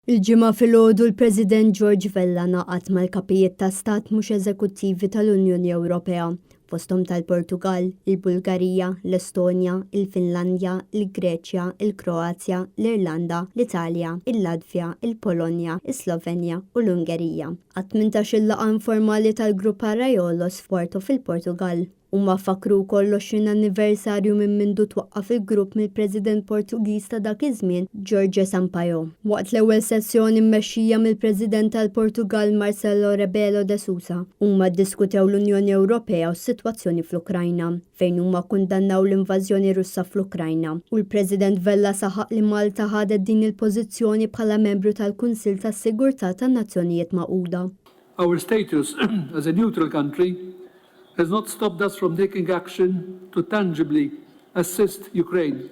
Il-ġimgħa filgħodu l-President George Vella ngħaqad mal-kapijiet ta' stat mhux eżekuttivi tal-Unjoni Ewropea fosthom tal-Portugal, il-Bulgarija, l-Estonja, il-Finlandja, il-Greċja, il-Kroazja, l-Irlanda, l-Italja, il-Latvja, il-Polonja, is-Slovenja u l-Ungerija. Għat-18-il laqgħa informali tal-Grupp Arraiolos f'Porto fil-Portugal. Huma fakru wkoll l-20 anniversarju minn mindu twaqqaf il-grupp mill-President Portugiż ta' dak iż-żmien Jorge Sampaio. Waqt l-ewwel sessjoni mmexxija mill-President tal-Portugal Marcelo Rebelo de Sousa, huma ddiskutew l-Unjoni Ewropea u s-sitwazzjoni fl-Ukrajna fejn huma kkundannaw l-invażjoni Russa fl-Ukrajna u l-President Vella saħaq li Malta ħadet din il-pożizzjoni bħala membru tal-Kunsill tas-Sigurtà tan-Nazzjonijiet Magħquda. Our status as a neutral country has not stopped us from taking action to tangibly assist Ukraine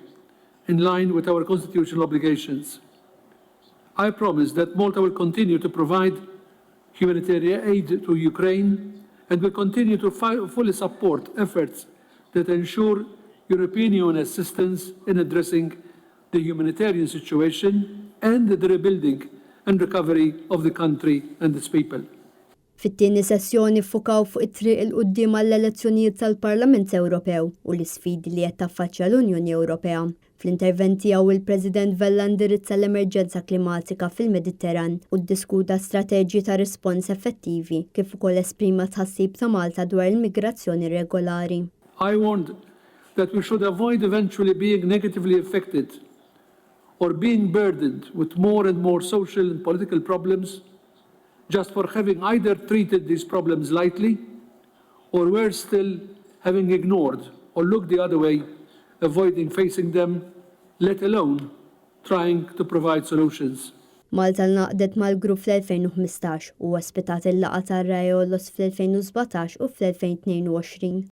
in line with our constitutional obligations. I promise that Malta will continue to provide humanitarian aid to Ukraine and will continue to fully support efforts that ensure European Union assistance in addressing the humanitarian situation and the rebuilding and recovery of the country and its people. Fit-tieni sessjoni ffokaw fuq it-triq il-qudiem għall-elezzjonijiet tal-Parlament Ewropew u l-isfidi li qed taffaċċja l-Unjoni Ewropea. Fl-intervent tiegħu il-President Vella indirizza l-emerġenza klimatika fil-Mediterran u ddiskuta strateġji ta' rispons effettivi kif ukoll esprima tħassib ta' Malta dwar il-migrazzjoni regolari. I warned that we should avoid eventually being negatively affected or being burdened with more and more social and political problems just for having either treated these problems lightly or worse still, having ignored or looked the other way, avoiding facing them, let alone trying to provide solutions. Malta naqdet mal-grupp fl-2015 u ospitat il-laqgħa tar-Arraiolos fl-2017 u fl-2022.